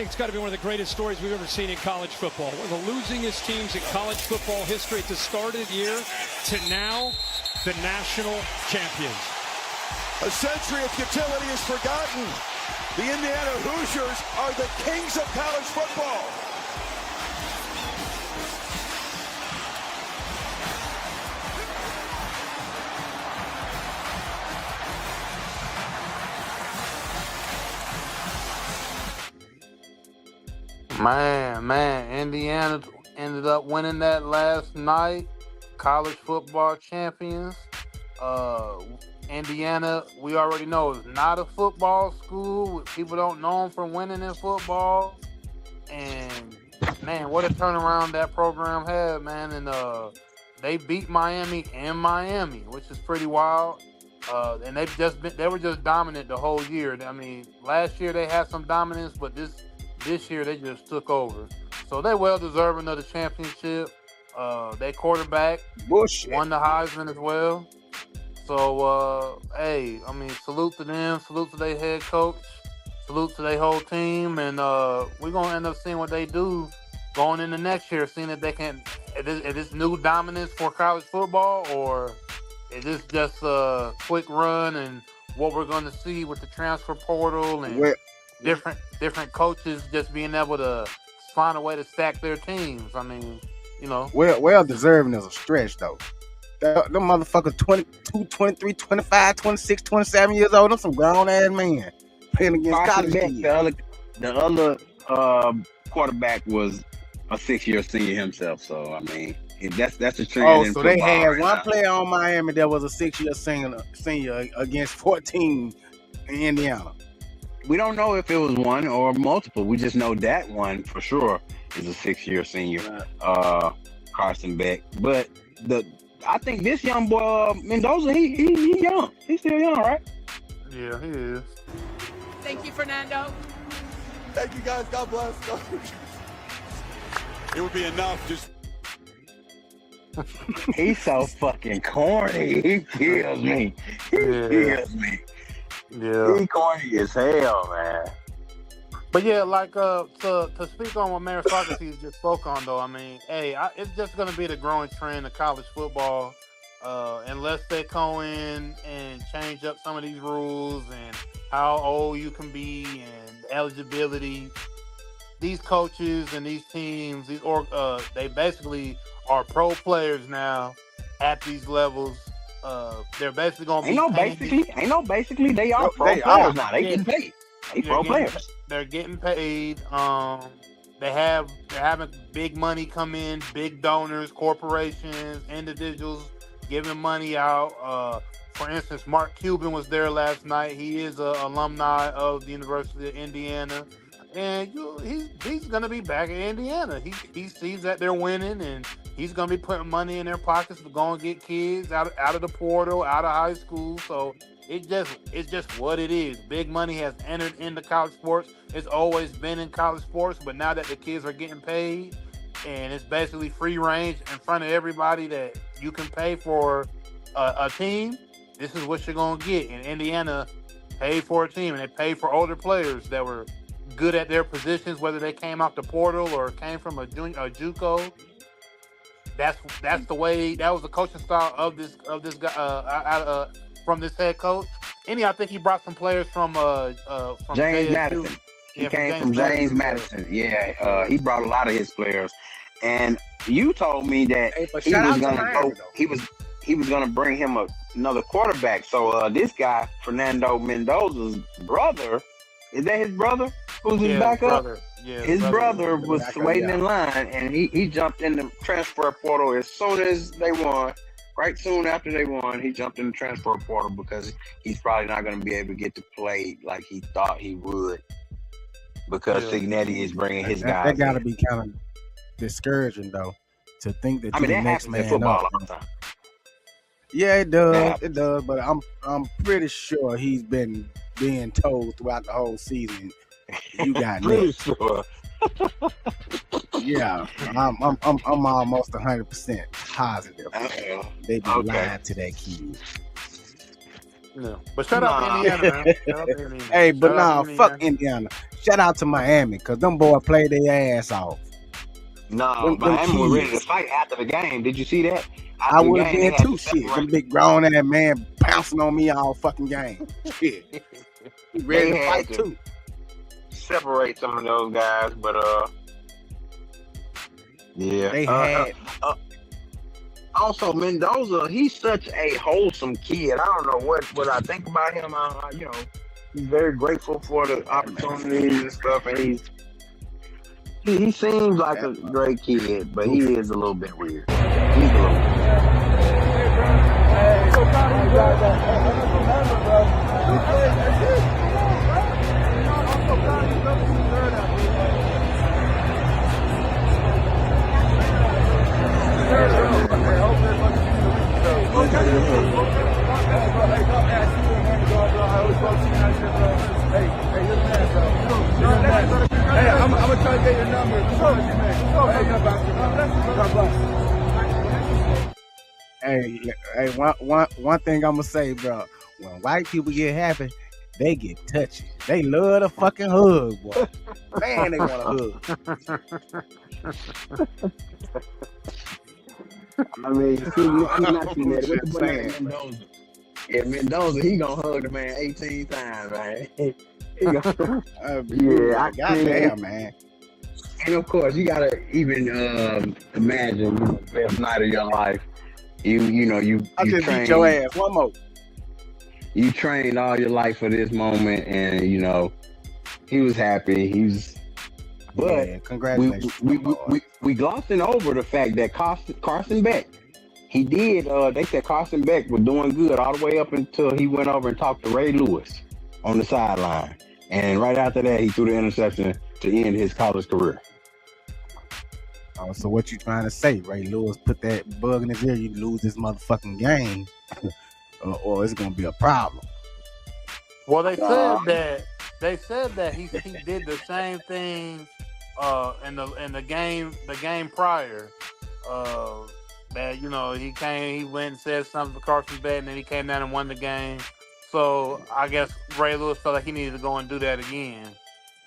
think it's got to be one of the greatest stories we've ever seen in college football. One of the losingest teams in college football history at the start of the year to now the national champions. A century of futility is forgotten. The Indiana Hoosiers are the kings of college football. Man, Indiana ended up winning that last night. College football champions. Indiana, we already know, is not a football school. People don't know them for winning in football. And, man, what a turnaround that program had, man. And they beat Miami in Miami, which is pretty wild. And they were just dominant the whole year. I mean, last year they had some dominance, but this year they just took over. So they well deserving of the championship. Their quarterback won the Heisman as well. So, hey, I mean, salute to them. Salute to their head coach. Salute to their whole team. And we're going to end up seeing what they do going into next year, seeing if they can, is this new dominance for college football, or is this just a quick run and what we're going to see with the transfer portal and different coaches just being able to find a way to stack their teams? I mean, you know. Well deserving is a stretch, though. Them motherfuckers 22, 23, 25, 26, 27 years old. Them some grown-ass men playing against college teams. The other quarterback was a 6-year senior himself. So, I mean, that's a trend. Oh, so they had one player on Miami that was a 6-year senior against 14 in Indiana. We don't know if it was one or multiple. We just know that one for sure is a 6-year senior, Carson Beck. But I think this young boy, Mendoza, he young. He's still young, right? Yeah, he is. Thank you, Fernando. Thank you, guys. God bless. It would be enough just... He's so fucking corny. He kills me. Kills me. Yeah. He corny as hell, man. But yeah, like to speak on what Mayor Socrates just spoke on, though, I mean, hey, it's just going to be the growing trend of college football, unless they go in and change up some of these rules and how old you can be and eligibility. These coaches and these teams, they basically are pro players now at these levels. They're basically going to be Ain't no basically. They are pro players now. They getting paid. They pro players. They're getting paid. They're having big money come in, big donors, corporations, individuals giving money out. For instance, Mark Cuban was there last night. He is an alumni of the University of Indiana. And he's going to be back in Indiana. He sees that they're winning, and he's going to be putting money in their pockets to go and get kids out of the portal, out of high school. So it's just what it is. Big money has entered into college sports. It's always been in college sports, but now that the kids are getting paid, and it's basically free range in front of everybody that you can pay for a team, this is what you're going to get. And Indiana paid for a team, and they paid for older players that were good at their positions, whether they came out the portal or came from a JUCO. That's the way. That was the coaching style of this guy from this head coach. And I think he brought some players from James Madison. He came from James Madison. Yeah, he brought a lot of his players. And you told me that he was gonna bring him another quarterback. So this guy, Fernando Mendoza's brother, is that his brother? Who's his backup? His brother was waiting in line, and he jumped in the transfer portal as soon as they won. Right soon after they won, he jumped in the transfer portal because he's probably not going to be able to get to play like he thought he would, because Cignetti is bringing his guys. That got to be kind of discouraging, though, to think that that the next happens man in football up. all the time. Yeah, it does. It does, but I'm pretty sure he's been being told throughout the whole season, you got next. Sure. Yeah, I'm almost 100% positive. They be lying to that kid. No, but shout out to Indiana, man. Hey, but fuck Indiana. shout out to Miami, because them boys played their ass off. No, Miami was ready to fight after the game. Did you see that? I would have been too, shit. Them big grown ass man pouncing on me all fucking game. Shit. He ready to fight too. Separate some of those guys, but yeah. They had also Mendoza, he's such a wholesome kid. I don't know what I think about him. He's very grateful for the opportunities and stuff, and he seems like a great kid, but he is a little bit weird. He's a little weird. Hey, I'm gonna try to get your number. Hey, one thing I'm gonna say, bro. When white people get happy, they get touchy. They love the fucking hug, boy. Man, they want a hug. I mean, I'm not too mad. What's the Mendoza? Yeah, Mendoza, he gonna hug the man 18 times, man. Yeah, goddamn, man. And of course, you gotta even imagine the best night of your life. You just beat your ass. One more. You trained all your life for this moment, and he was happy. But yeah, congratulations. We glossing over the fact that Carson Beck, he did. They said Carson Beck was doing good all the way up until he went over and talked to Ray Lewis on the sideline, and right after that, he threw the interception to end his college career. Oh, so what you trying to say? Ray Lewis put that bug in his ear, you lose this motherfucking game, or it's gonna be a problem. Well, they said that he did the same thing in the game prior. That he went and said something to Carson Beck, and then he came down and won the game. So I guess Ray Lewis felt like he needed to go and do that again.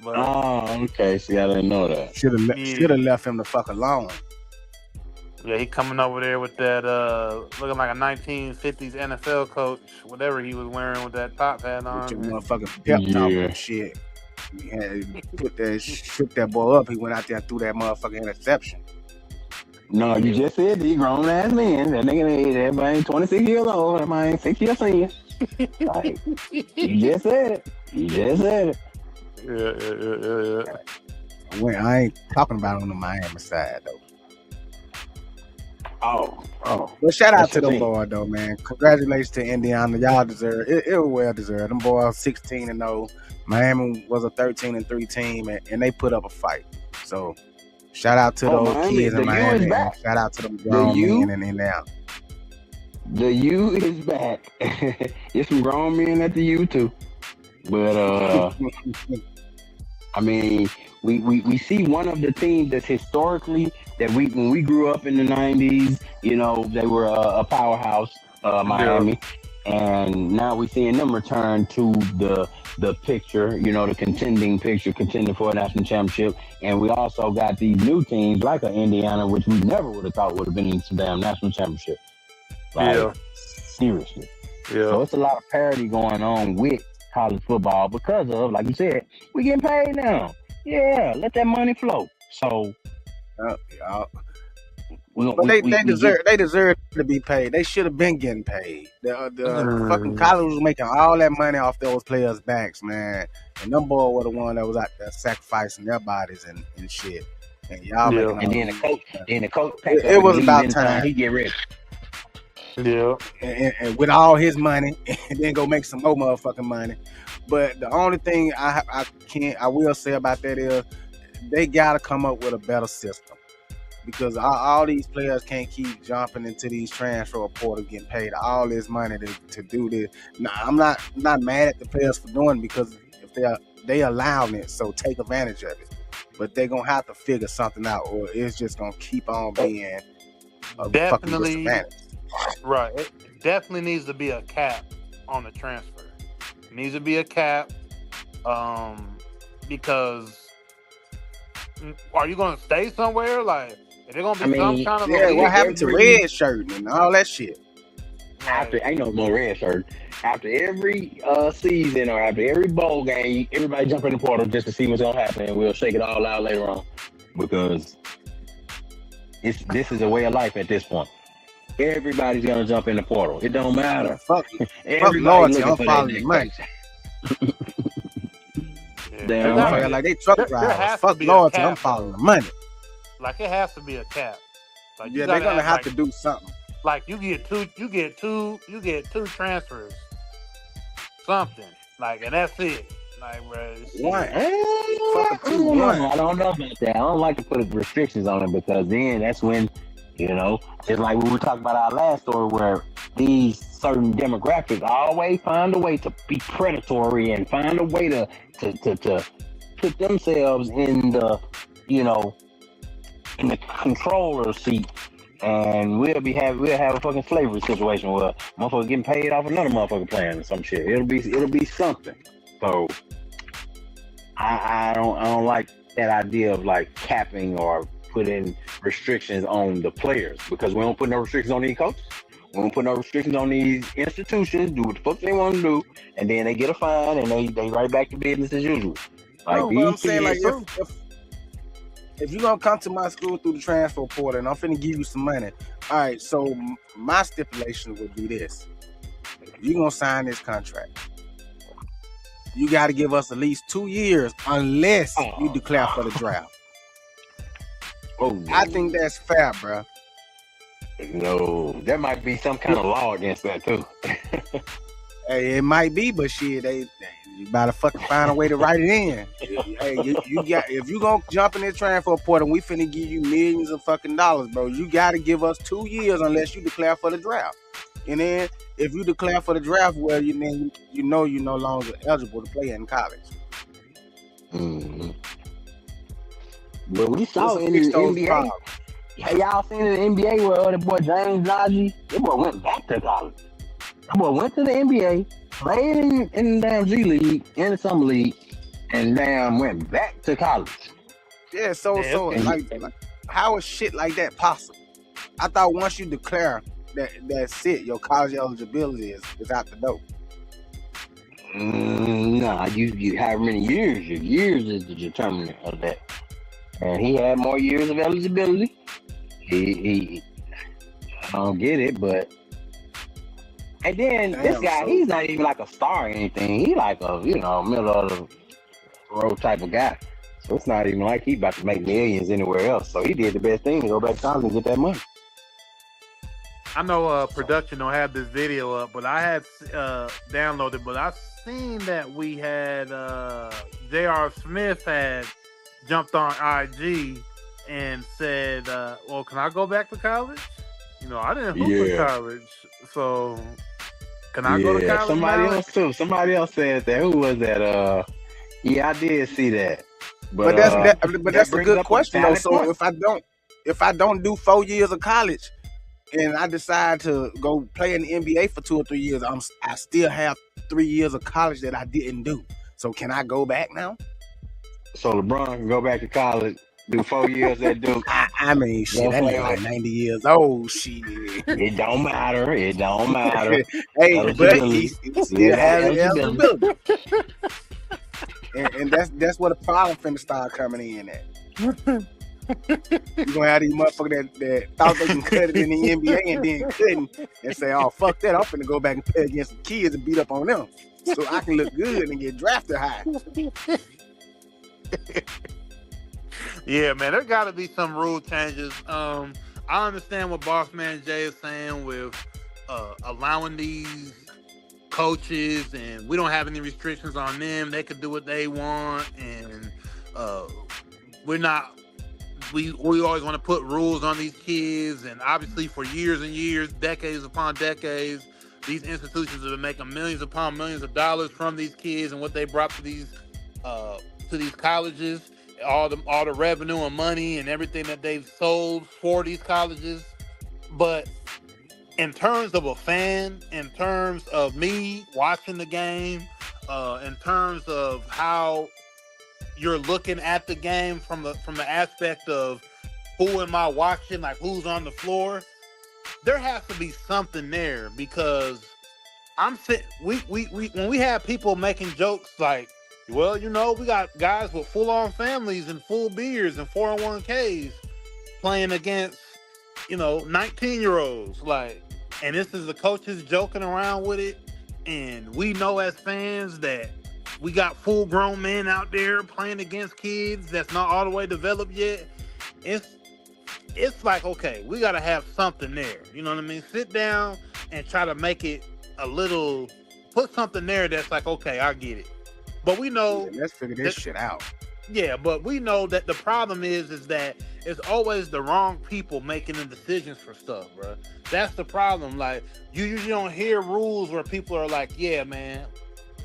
But, okay. See, I didn't know that. Should have left him the fuck alone. Yeah, he coming over there with that looking like a 1950s NFL coach, whatever he was wearing with that top hat on. With your motherfucking pep talk and shit. He had shook that boy up. He went out there and threw that motherfucking interception. No, you just said he grown ass man. That nigga ain't 26 years old. That man ain't 6 years senior. Like, you just said it. Yeah. I ain't talking about on the Miami side though. Oh. Well, shout out to them boys though, man. Congratulations to Indiana. Y'all deserve it. It was well deserved. Them boys 16-0. Miami was a 13-3 team, and they put up a fight. So shout out to those Miami, kids in Miami. Shout out to them grown men in Indiana. The U is back. There's some grown men at the U too. But I mean, we see one of the teams that's historically that when we grew up in the 90s, they were a powerhouse, Miami, and now we're seeing them return to the picture, the contending for a national championship. And we also got these new teams like Indiana, which we never would have thought would have been in some damn national championship. Seriously. Yeah. So it's a lot of parity going on with college football because of, like you said, we getting paid now. Yeah, let that money flow. So they deserve to be paid. They should have been getting paid. The fucking college was making all that money off those players' backs, man. And them boys were the one that was out there sacrificing their bodies and shit. And y'all and then the coach it was about time he get rich. Yeah. And with all his money, and then go make some more motherfucking money. But the only thing I will say about that is they gotta come up with a better system, because all these players can't keep jumping into these transfer portals getting paid all this money to do this. Now, I'm not mad at the players for doing it, because if they allowing it, so take advantage of it. But they're gonna have to figure something out, or it's just gonna keep on being a fucking disadvantage. Right. It definitely needs to be a cap on the transfer. It needs to be a cap. because are you going to stay somewhere? Like, is there going to be some kind of what happened to red shirt and all that shit? After ain't no more red shirt. After every season or after every bowl game, everybody jump in the portal just to see what's gonna happen, and we'll shake it all out later on because this is a way of life at this point. Everybody's gonna jump in the portal. It don't matter. Fuck loyalty. I'm following the money. Damn, like they truck drivers. Fuck loyalty. I'm following the money. Like it has to be a cap. Like, yeah, they're gonna have to do something. Like you get two transfers, something like, and that's it. Like, bro, I don't know about that. I don't like to put restrictions on it because then that's when, it's like we were talking about our last story where these certain demographics always find a way to be predatory and find a way to put themselves in the, in the controller seat. And we'll have a fucking slavery situation where motherfucker getting paid off another motherfucker playing or some shit. It'll be something. So I don't like that idea of like capping or putting restrictions on the players because we don't put no restrictions on these coaches. We don't put no restrictions on these institutions. Do what the fuck they want to do, and then they get a fine and they right back to business as usual. Like I'm saying, like if you're going to come to my school through the transfer portal and I'm finna give you some money, all right, so my stipulation would be this. You're going to sign this contract. You got to give us at least 2 years unless you declare for the draft. I think that's fair, bro. No, there might be some kind of law against that, too. Hey, it might be, but shit, you better fucking find a way to write it in. Hey, you got, if you gonna jump in this transfer portal, we finna give you millions of fucking dollars, bro. You gotta give us 2 years unless you declare for the draft. And then if you declare for the draft, well, you're no longer eligible to play in college. Mm-hmm. But we saw in the NBA. Hey, y'all seen in the NBA where the boy James Najee, that boy went back to college. That boy went to the NBA, played in the damn G League, in the Summer League, and damn went back to college. Yeah, so like how is shit like that possible? I thought once you declare that's it, your college eligibility is out the door. Nah, you however many years, your years is the determinant of that. And he had more years of eligibility. He I don't get it, but and then this guy, he's not even like a star or anything. He like a middle of the road type of guy. So it's not even like he about to make millions anywhere else. So he did the best thing to go back to college and get that money. I know production don't have this video up, but I had downloaded. But I seen that we had J.R. Smith had jumped on IG and said, "Well, can I go back to college? I didn't hoop in college, so can I go to college?" Somebody else said that. Who was that? Yeah, I did see that. But that's a good question though. So if I don't do 4 years of college and I decide to go play in the NBA for 2 or 3 years, I still have 3 years of college that I didn't do. So can I go back now? So LeBron can go back to college, do 4 years at Duke. I mean, shit, that nigga like 90 years old, shit. It don't matter. Hey, but he still has eligibility. And that's where the problem finna start coming in at. You gonna have these motherfuckers that thought they can cut it in the NBA and then couldn't, and say, "Oh, fuck that! I'm finna go back and play against some kids and beat up on them, so I can look good and get drafted high." Yeah, man, there got to be some rule changes. I understand what Boss Man Jay is saying with allowing these coaches, and we don't have any restrictions on them. They could do what they want, and we always want to put rules on these kids. And obviously, for years and years, decades upon decades, these institutions have been making millions upon millions of dollars from these kids and what they brought to these colleges. All the revenue and money and everything that they've sold for these colleges. But in terms of a fan, in terms of me watching the game, in terms of how you're looking at the game from the aspect of who am I watching, like who's on the floor, there has to be something there because we when we have people making jokes like, well, you know, we got guys with full-on families and full beards and 401ks playing against, you know, 19-year-olds, like, and this is the coaches joking around with it, and we know as fans that we got full-grown men out there playing against kids that's not all the way developed yet. It's like, okay, we got to have something there. You know what I mean? Sit down and try to make it put something there that's like, okay, I get it. But we know... Yeah, let's figure this shit out. Yeah, but we know that the problem is that it's always the wrong people making the decisions for stuff, bro. That's the problem. Like, you usually don't hear rules where people are like, yeah, man,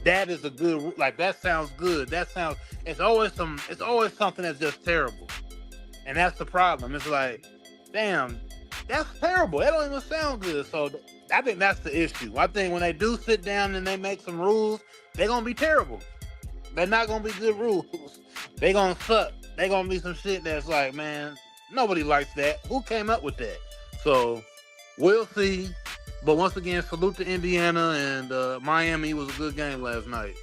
that is a good... Like, that sounds good. It's always something that's just terrible. And that's the problem. It's like, damn, that's terrible. That don't even sound good. So I think that's the issue. I think when they do sit down and they make some rules, they're going to be terrible. They're not going to be good rules. They're going to suck. They're going to be some shit that's like, man, nobody likes that. Who came up with that? So we'll see. But once again, salute to Indiana, and Miami was a good game last night.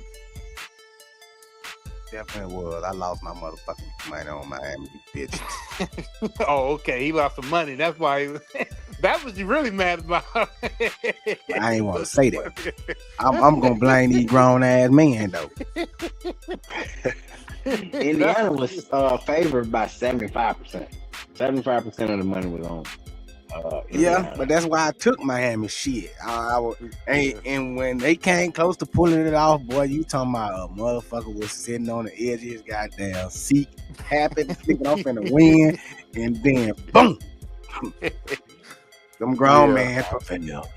Definitely was. I lost my motherfucking money on Miami, bitch. Oh, okay. He lost some money. That's why. That's what you really mad about. I ain't want to say that. I'm gonna blame these grown ass men though. Indiana was favored by 75%. 75% of the money was on. Yeah, but that's why I took Miami shit. And when they came close to pulling it off, boy, you talking about a motherfucker was sitting on the edge of his goddamn seat, happy, flicking off in the wind, and then boom. Them grown man prevailed.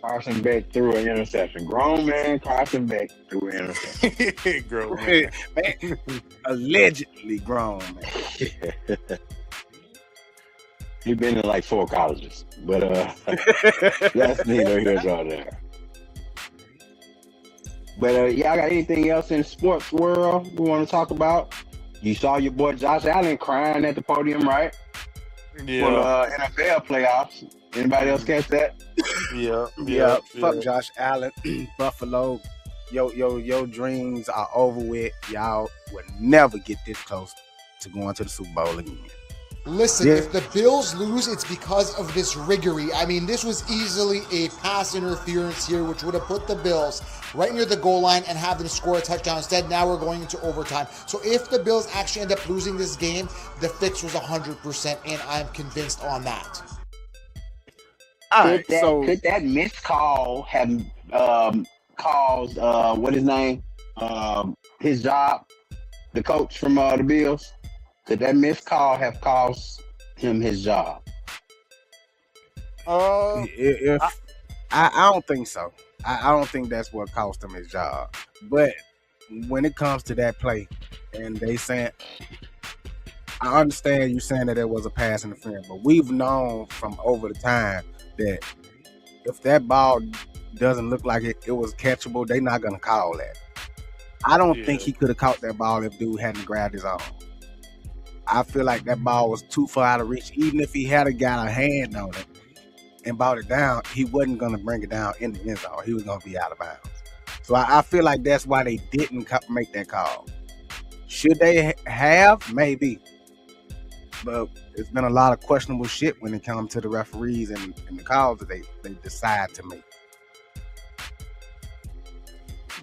Carson Beck threw an interception. Grown man Carson Beck threw an interception. Grown man. Allegedly grown man. He's been in like 4 colleges, but that's neither here nor there. But y'all got anything else in the sports world we want to talk about? You saw your boy Josh Allen crying at the podium, right? Yeah. For NFL playoffs. Anybody else catch that? Yeah. Fuck Josh Allen, Buffalo. Your dreams are over with. Y'all would never get this close to going to the Super Bowl again. Listen, if the Bills lose, it's because of this riggery. I mean, this was easily a pass interference here, which would have put the Bills right near the goal line and have them score a touchdown. Instead, now we're going into overtime. So if the Bills actually end up losing this game, the fix was 100%, and I'm convinced on that. Could that missed call have caused what his name? His job, the coach from the Bills? Could that missed call have cost him his job? I don't think so. I don't think that's what cost him his job. But when it comes to that play, and they saying, I understand you saying that it was a pass interference, but we've known from over the time that if that ball doesn't look like it was catchable, they're not gonna call that. I don't think he could have caught that ball if dude hadn't grabbed his arm. I feel like that ball was too far out of reach. Even if he had got a hand on it and brought it down, he wasn't going to bring it down in the end zone. He was going to be out of bounds. So I feel like that's why they didn't make that call. Should they have? Maybe. But it's been a lot of questionable shit when it comes to the referees and the calls that they decide to make.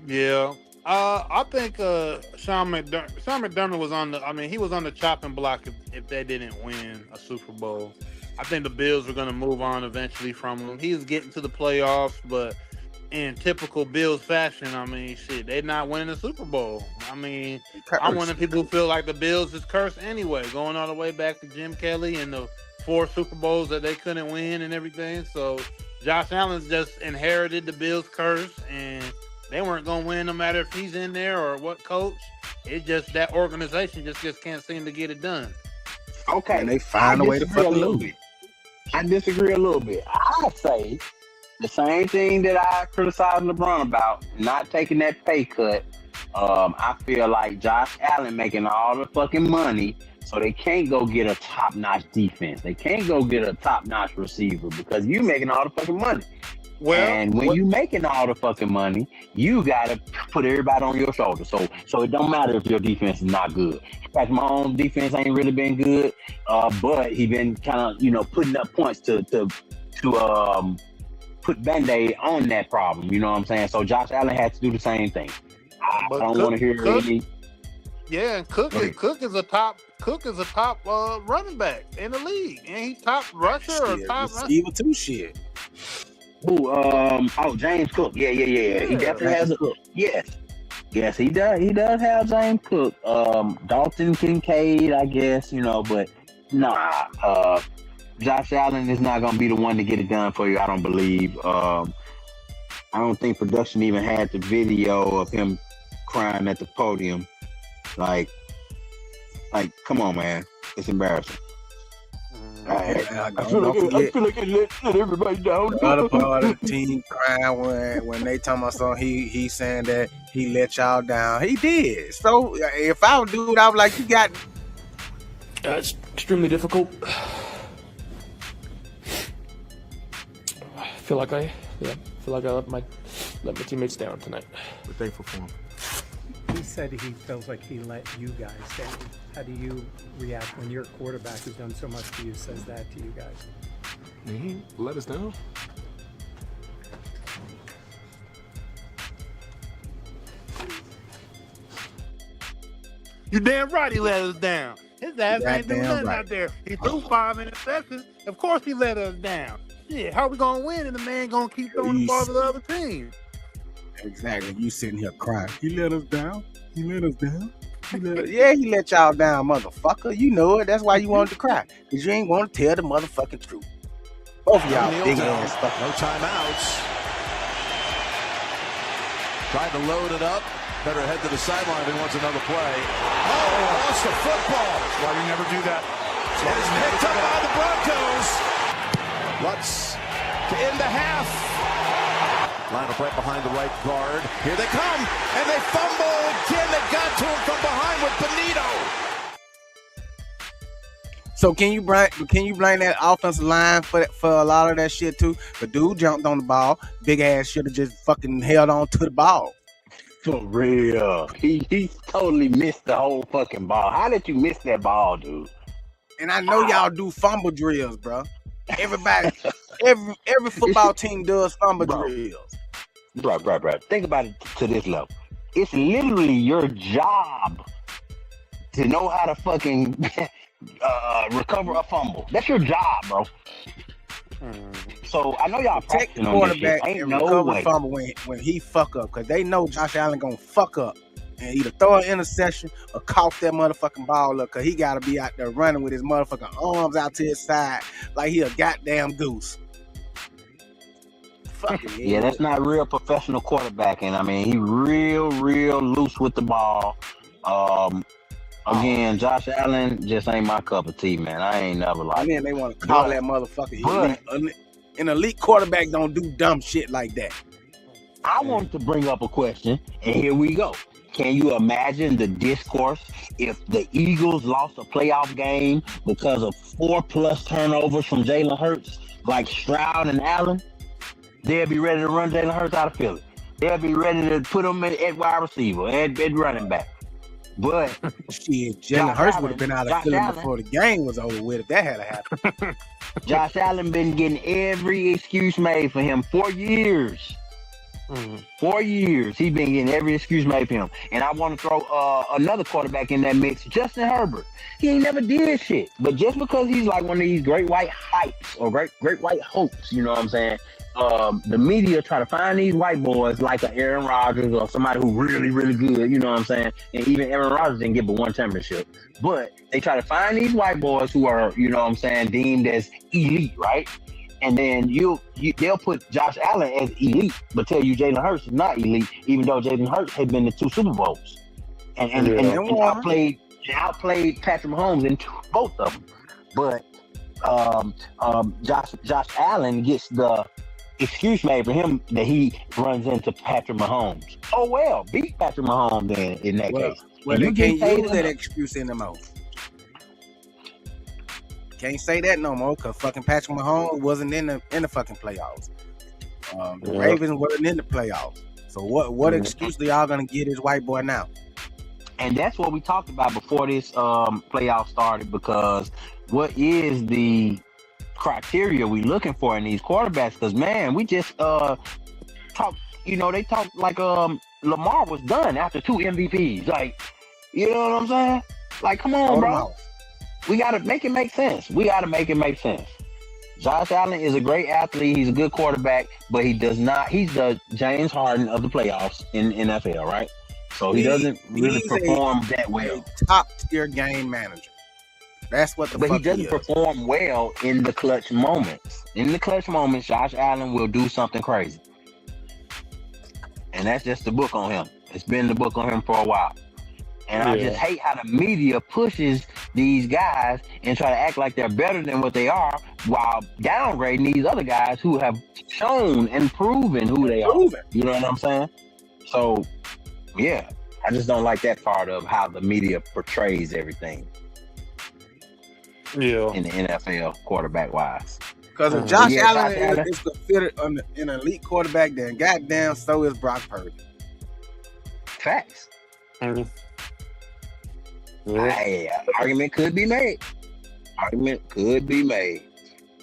Yeah. I think Sean McDermott was on he was on the chopping block if they didn't win a Super Bowl. I think the Bills were going to move on eventually from him. He was getting to the playoffs, but in typical Bills fashion, they're not winning the Super Bowl. I'm one of the people who feel like the Bills is cursed anyway, going all the way back to Jim Kelly and the 4 Super Bowls that they couldn't win and everything. So Josh Allen's just inherited the Bills curse, and they weren't going to win no matter if he's in there or what coach. It's just that organization just can't seem to get it done. Okay. And they find a way to fucking lose. I disagree a little bit. I say the same thing that I criticized LeBron about, not taking that pay cut I feel like Josh Allen making all the fucking money, so they can't go get a top-notch defense. They can't go get a top-notch receiver because you making all the fucking money. Well, and when you making all the fucking money, you gotta put everybody on your shoulders. So it don't matter if your defense is not good. Patrick Mahomes' defense ain't really been good, but he been kind of putting up points to put Band-Aid on that problem. You know what I'm saying? So Josh Allen had to do the same thing. I don't want to hear any. Yeah, and Cook is a top running back in the league, and he top rusher or top receiver too. Shit. Who? James Cook. Yeah. He definitely has a Cook. Yes, he does. He does have James Cook. Dalton Kincaid, I guess, but nah. Josh Allen is not gonna be the one to get it done for you. I don't believe. I don't think production even had the video of him crying at the podium. Like, come on, man, it's embarrassing. I feel like it let everybody down. The other part of the team crying when they talking about something. He saying that he let y'all down. He did. So if I would do it, I was like, you got. It's extremely difficult. I feel like I let my teammates down tonight. We're thankful for him. He said he feels like he let you guys down. How do you react when your quarterback who's done so much for you says that to you guys? He let us down. You damn right he let us down. His ass ain't doing nothing out there. He threw 5 interceptions. Of course he let us down. Shit, how we gonna win and the man gonna keep throwing the ball to the other team? Exactly. You sitting here crying. He let us down. He let us down. Yeah, he let y'all down, motherfucker. You know it. That's why you wanted to cry. Because you ain't want to tell the motherfucking truth. Both of y'all big ass stuff. No timeouts. Trying to load it up. Better head to the sideline if he wants another play. Oh, lost the football. That's why you never do that. It is picked up by the Broncos. Lutz to end the half. Line up right behind the right guard. Here they come, and they fumble again. They got to him from behind with Benito. So can you blame that offensive line for a lot of that shit too? The dude jumped on the ball. Big ass should have just fucking held on to the ball. For real. He totally missed the whole fucking ball. How did you miss that ball, dude? And I know y'all do fumble drills, bro. Everybody, every football team does fumble drills. Bro. Think about it to this level. It's literally your job to know how to fucking recover a fumble. That's your job, bro. So I know y'all take the quarterback and recover fumble when he fuck up, because they know Josh Allen gonna fuck up and either throw an interception or cough that motherfucking ball up, because he gotta be out there running with his motherfucking arms out to his side like he a goddamn goose. Yeah, that's not real professional quarterbacking. I mean, he real loose with the ball. Again, Josh Allen just ain't my cup of tea, man. I ain't never liked it. And then they want to call that motherfucker elite. An elite quarterback don't do dumb shit like that. I wanted to bring up a question, and here we go. Can you imagine the discourse if the Eagles lost a playoff game because of 4+ turnovers from Jalen Hurts, like Stroud and Allen? They'll be ready to run Jalen Hurts out of Philly. They'll be ready to put him at wide receiver, at running back. But shit, Jalen Hurts would have been out of Philly before the game was over with if that had happened. Josh Allen been getting every excuse made for him for years. 4 years, he been getting every excuse made for him. And I want to throw another quarterback in that mix, Justin Herbert. He ain't never did shit. But just because he's like one of these great white hypes or great white hopes, you know what I'm saying? The media try to find these white boys like a Aaron Rodgers or somebody who really good, you know what I'm saying? And even Aaron Rodgers didn't get but one championship. But they try to find these white boys who are, you know what I'm saying, deemed as elite, right? And then they'll put Josh Allen as elite, but tell you Jalen Hurts is not elite, even though Jalen Hurts had been to 2 Super Bowls and outplayed Patrick Mahomes in both of them. But Josh Allen gets the excuse made for him that he runs into Patrick Mahomes. Oh well, beat Patrick Mahomes then in that case. Well, they can't use that excuse anymore. Can't say that no more because fucking Patrick Mahomes wasn't in the fucking playoffs. The Ravens wasn't in the playoffs. So what excuse are y'all gonna get this white boy now? And that's what we talked about before this playoff started, because what is the criteria we looking for in these quarterbacks? Because man, we just talk, they talk like Lamar was done after 2 MVPs. Like, you know what I'm saying? Like, come on, bro. We gotta make it make sense. Josh Allen is a great athlete. He's a good quarterback, but he's the James Harden of the playoffs in NFL, right? So he doesn't really perform that well. Top tier game manager. That's what But he doesn't perform well in the clutch moments. In the clutch moments, Josh Allen will do something crazy. And that's just the book on him. It's been the book on him for a while. And I just hate how the media pushes these guys and try to act like they're better than what they are while downgrading these other guys who have shown and proven who they are. You know what I'm saying? So, yeah, I just don't like that part of how the media portrays everything. Yeah. In the NFL, quarterback-wise. Because if Josh Allen is considered an elite quarterback, then goddamn, so is Brock Purdy. Facts. Argument could be made.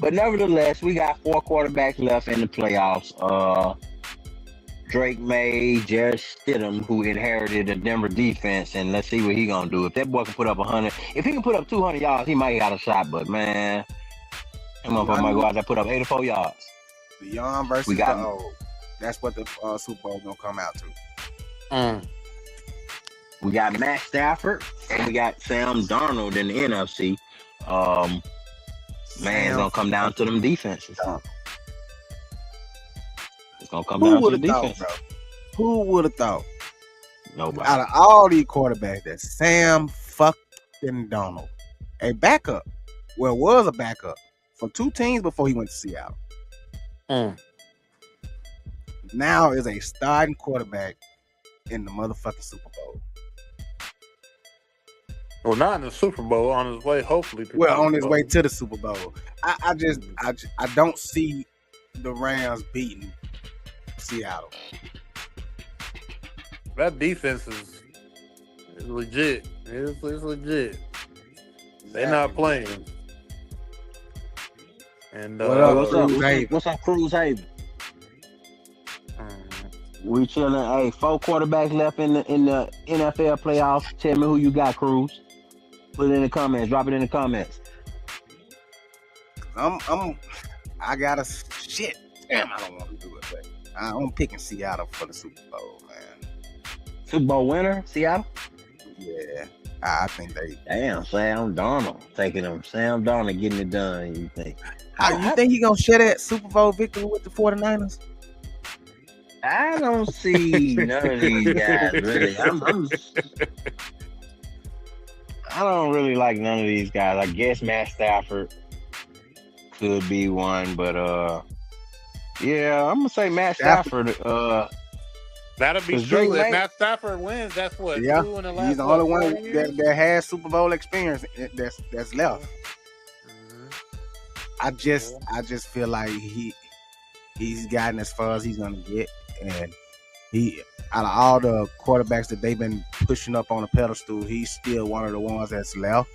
But nevertheless, we got 4 quarterbacks left in the playoffs. Drake May, Jarrett Stidham, who inherited the Denver defense, and let's see what he gonna do. If that boy can put up 100, if he can put up 200 yards, he might got a shot. But man, that motherfucker might go out there and put up 84 yards. The young versus the old. That's what the Super Bowl gonna come out to. We got Matt Stafford and we got Sam Darnold in the NFC. Man, it's gonna come down to them defenses. It's gonna come down to the defense. Who would have thought? Nobody. Out of all these quarterbacks, that Sam fucking Darnold, a backup, was a backup for 2 teams before he went to Seattle. Now is a starting quarterback in the motherfucking Super Bowl. Well, not in the Super Bowl. On his way, hopefully. On his way to the Super Bowl. I don't see the Rams beating Seattle. That defense is legit. It's legit. They're not playing. And what's up, Cruz Haven? We chilling. Hey, 4 quarterbacks left in the NFL playoffs. Tell me who you got, Cruz. Put it in the comments. Drop it in the comments. I got a shit. Damn, I don't want to do it, but I'm picking Seattle for the Super Bowl, man. Super Bowl winner, Seattle? Yeah, I think they. Damn, Sam Darnold taking them. Sam Darnold getting it done. You think? You think he gonna share that Super Bowl victory with the 49ers? I don't see none of these guys really. I don't really like none of these guys. I guess Matt Stafford could be one, but yeah, I'm gonna say Matt Stafford. That'll be true. If Matt Stafford wins, that's what. Yeah, 2 in the last he's the only one that has Super Bowl experience that's left. I just feel like he's gotten as far as he's gonna get, and he, out of all the quarterbacks that they've been pushing up on the pedestal, he's still one of the ones that's left.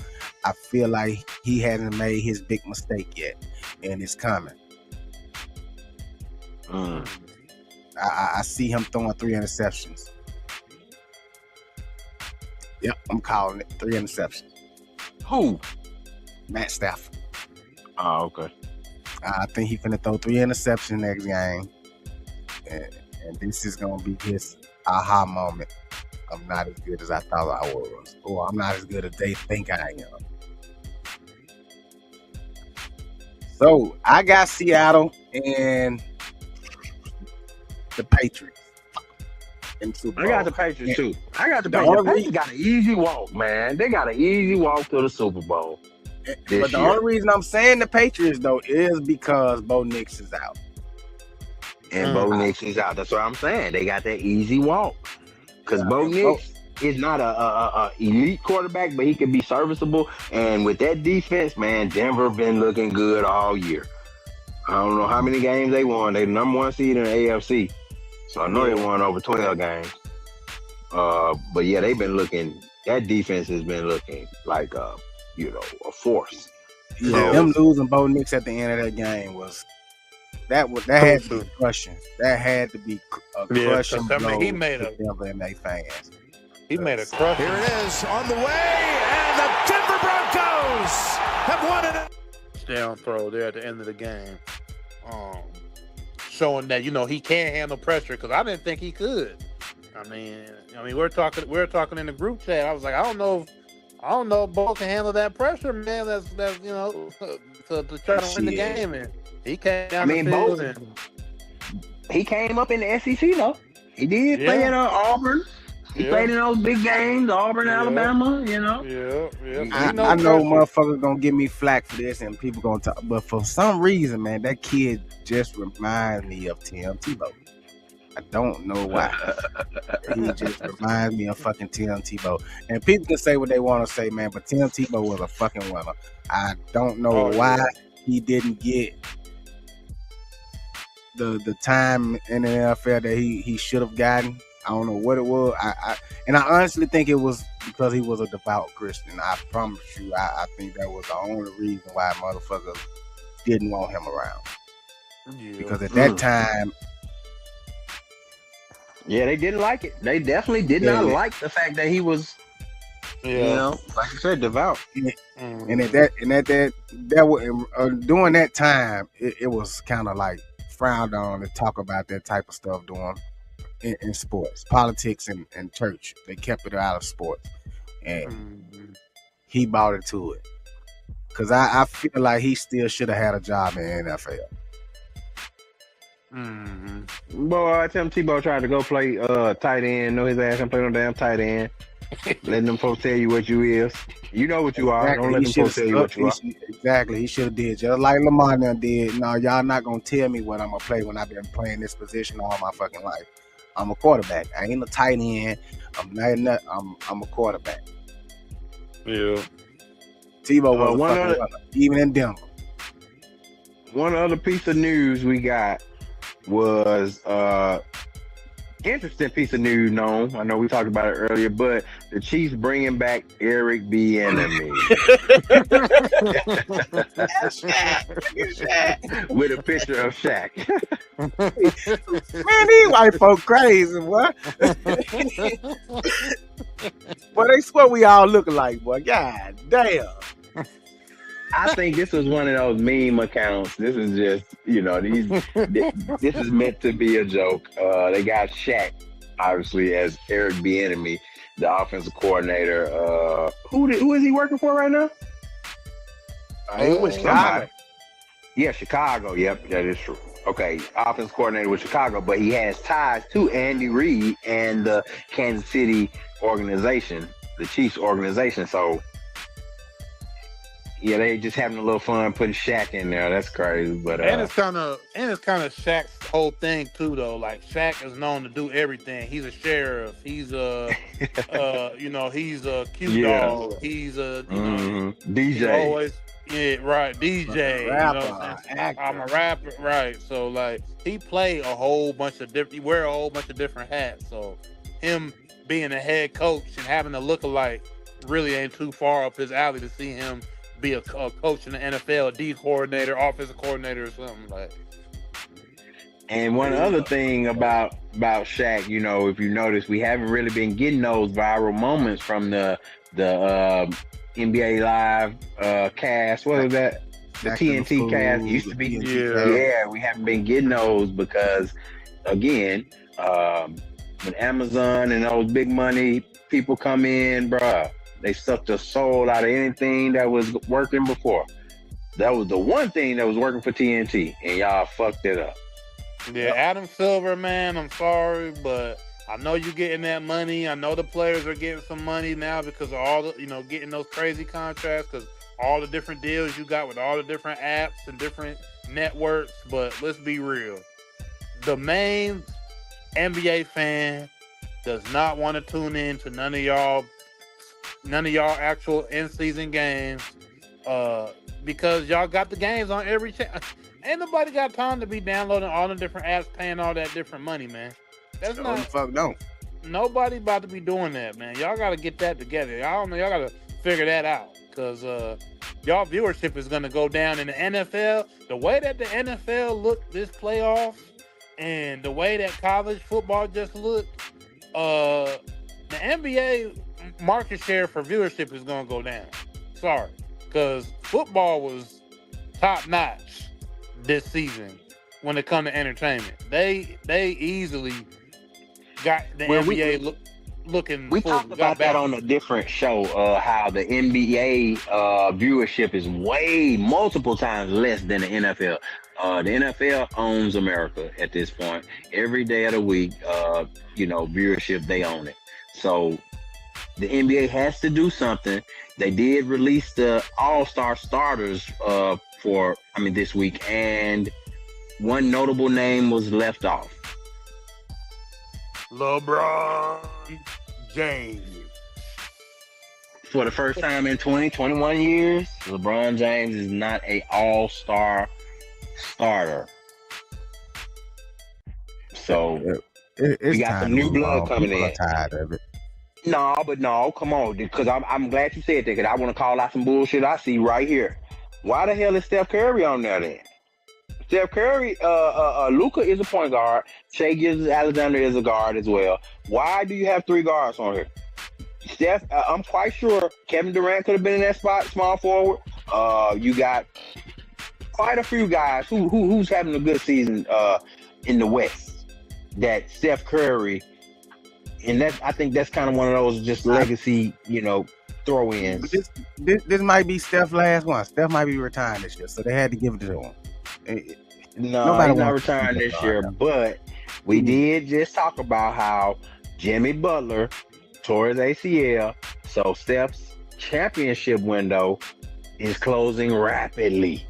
I feel like he hasn't made his big mistake yet, and it's coming. I see him throwing 3 interceptions. Yep, I'm calling it 3 interceptions. Who? Matt Stafford. Oh, okay. I think he's finna throw 3 interceptions next game, and this is gonna be his aha moment. I'm not as good as I thought I was, or I'm not as good as they think I am. So I got Seattle and the Patriots. I got the Patriots too. I got the Patriots. The Patriots got an easy walk, man. They got an easy walk to the Super Bowl. But the only reason I'm saying the Patriots though is because Bo Nix is out. and Bo Nix is out. That's what I'm saying. They got that easy walk because Bo Nix is not a elite quarterback, but he can be serviceable. And with that defense, man, Denver been looking good all year. I don't know how many games they won. They the number 1 seed in the AFC, so I know they won over 12 games. But yeah, they've been looking. That defense has been looking like a force. Yeah, them losing Bo Nix at the end of that game that had to be crushing. That had to be a crushing blow. He made a Denver and their fans. He made a crush. Here it is on the way, and the Denver Broncos have won it. Down throw there at the end of the game, showing that he can't handle pressure because I didn't think he could. I mean, we're talking in the group chat. I was like, I don't know if Bo can handle that pressure, man. That's to try to win the game. And he came down the field. He came up in the SEC though. He did play at Auburn. He played in those big games, Auburn, Alabama, Yeah. I know motherfuckers gonna give me flack for this and people gonna talk, but for some reason, man, that kid just reminds me of Tim Tebow. I don't know why. He just reminds me of fucking Tim Tebow. And people can say what they want to say, man, but Tim Tebow was a fucking winner. I don't know why he didn't get the time in the NFL that he should have gotten. I don't know what it was. I honestly think it was because he was a devout Christian. I promise you, I think that was the only reason why motherfuckers didn't want him around. Yeah. Because at that time, they didn't like it. They definitely did not like the fact that he was, like you said, devout. And during that time, it was kind of like frowned on to talk about that type of stuff during. In sports, politics, and church, they kept it out of sports, and he bought into it. Cause I feel like he still should have had a job in the NFL. Boy, Tim Tebow tried to go play tight end. Know his ass and play no damn tight end. Letting them folks tell you what you is. You know what you are. Don't let them folks tell you what you are. Exactly. He should have did just like Lamar now did. No, y'all not gonna tell me what I'm gonna play when I've been playing this position all my fucking life. I'm a quarterback. I ain't a tight end. I'm a quarterback. Yeah. Tebow was even in Denver. One other piece of news we got was interesting piece of news. No, I know we talked about it earlier, but the Chiefs bringing back Eric Bieniemy with a picture of Shaq. Man, these white folk crazy, boy. Boy, they swear we all look alike, boy. God damn. I think this was one of those meme accounts. This is just, this is meant to be a joke. They got Shaq, obviously, as Eric Bieniemy, the offensive coordinator. Who is he working for right now? He was Chicago. Yeah, Chicago. Yep, that is true. Okay, offensive coordinator with Chicago, but he has ties to Andy Reid and the Kansas City organization, the Chiefs organization. So, yeah, they just having a little fun putting Shaq in there. That's crazy, but and it's kind of Shaq's whole thing too, though. Like Shaq is known to do everything. He's a sheriff. He's a, he's a cue dog. He's a DJ. Always, DJ. I'm a rapper, right? So like he play a whole bunch of different. He wear a whole bunch of different hats. So him being a head coach and having a lookalike really ain't too far up his alley to see him be a coach in the NFL, a D coordinator, offensive coordinator, or something like. And one other thing about Shaq, if you notice, we haven't really been getting those viral moments from the NBA Live cast. What was that? The TNT cast used to be. Yeah, we haven't been getting those because, again, when Amazon and those big money people come in, bruh, they sucked the soul out of anything that was working before. That was the one thing that was working for TNT, and y'all fucked it up. Yeah, Adam Silver, man, I'm sorry, but I know you're getting that money. I know the players are getting some money now because of all the, getting those crazy contracts, because all the different deals you got with all the different apps and different networks. But let's be real. the main NBA fan does not want to tune in to none of y'all actual in-season games, because y'all got the games on every channel. Ain't nobody got time to be downloading all the different apps, paying all that different money, man. That's not. Fuck no. Nobody about to be doing that, man. Y'all got to get that together. Y'all got to figure that out, because y'all viewership is going to go down in the NFL. The way that the NFL looked this playoff, and the way that college football just looked, the NBA market share for viewership is going to go down. Sorry, because football was top notch this season when it comes to entertainment. They easily got the NBA looking. We talked about that on a different show. How the NBA viewership is way multiple times less than the NFL. The NFL owns America at this point. Every day of the week, viewership, they own it. So the NBA has to do something. They did release the All-Star starters this week, and one notable name was left off. LeBron James. For the first time in 21 years, LeBron James is not an all-star starter. So we got some new blood coming in. Tired of it. No, come on, because I'm glad you said that, because I want to call out some bullshit I see right here. Why the hell is Steph Curry on there then? Steph Curry, Luka is a point guard. Shai Gilgeous-Alexander is a guard as well. Why do you have 3 guards on here? Steph, I'm quite sure Kevin Durant could have been in that spot, small forward. You got quite a few guys who's having a good season in the West. That Steph Curry, and I think that's kind of one of those just legacy, throw-ins. This might be Steph's last one. Steph might be retiring this year, so they had to give it to him. No, he's not retiring this year, but we did just talk about how Jimmy Butler tore his ACL, so Steph's championship window is closing rapidly.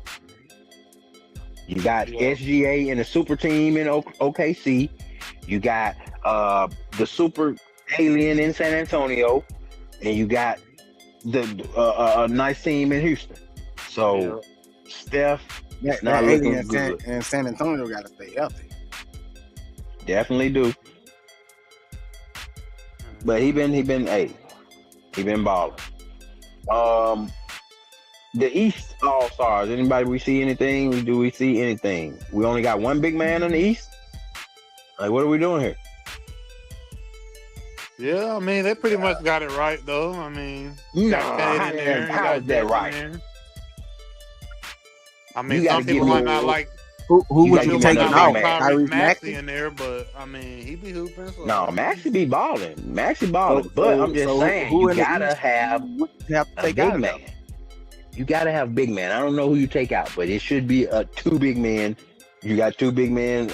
You got SGA and the super team in OKC. You got the super alien in San Antonio, and you got a nice team in Houston. So Steph is not looking good. And San Antonio got to stay healthy. Definitely do. But he been balling. The East All-Stars. Anybody we see anything? Do we see anything? We only got one big man in the East. Like, what are we doing here? Yeah, I mean, they pretty much got it right, though. I mean, how is that right? I mean, some people might not like. Who would you take out? Tyrese Maxey in there, but I mean, he be hooping. So. No, Maxey be balling. But I'm just saying, you gotta have a big man. You gotta have big man. I don't know who you take out, but it should be 2 big men. You got 2 big men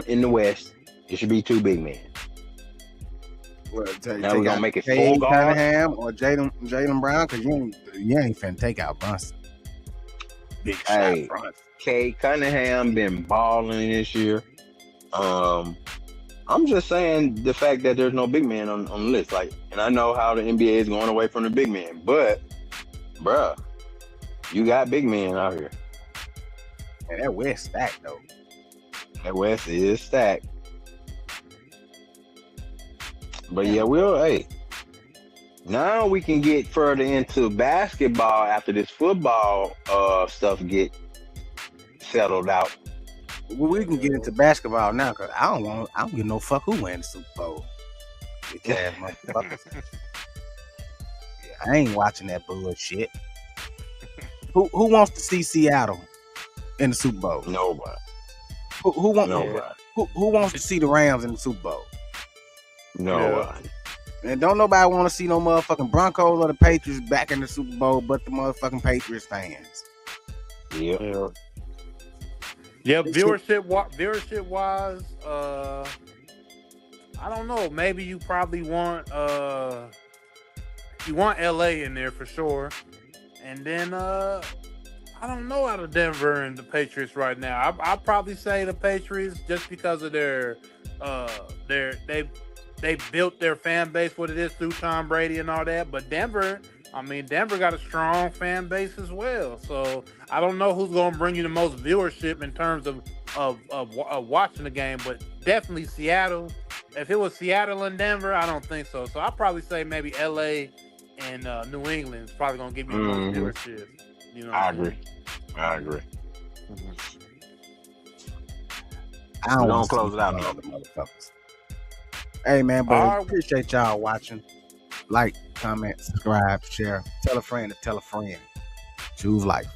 in the West. It should be 2 big men. Well, now we're gonna make it 4 guards. Cunningham or Jaylen Brown, because you ain't finna take out Brunson. Big shot Brunson. Cade Cunningham been balling this year. I'm just saying the fact that there's no big man on the list. Like, and I know how the NBA is going away from the big man, but bruh, you got big men out here. And that West stacked though. That West is stacked. But now we can get further into basketball after this football stuff get settled out. Well, we can get into basketball now, because I don't give no fuck who wins the Super Bowl. Bitch ass motherfuckers. I ain't watching that bullshit. Who wants to see Seattle in the Super Bowl? Nobody. Who wants to see the Rams in the Super Bowl? Nobody. And don't nobody want to see no motherfucking Broncos or the Patriots back in the Super Bowl, but the motherfucking Patriots fans. Yeah, viewership wise, I don't know. Maybe you probably want LA in there for sure, and then I don't know out of Denver and the Patriots right now. I'd probably say the Patriots just because of they built their fan base what it is through Tom Brady and all that. But Denver got a strong fan base as well. So I don't know who's going to bring you the most viewership in terms of watching the game, but definitely Seattle. If it was Seattle and Denver, I don't think so. So I'd probably say maybe LA and New England is probably going to give you the most viewership. You know, I agree. I don't want to close it out, motherfuckers. Hey man, but appreciate y'all watching. Like, comment, subscribe, share, tell a friend to tell a friend. Choose life.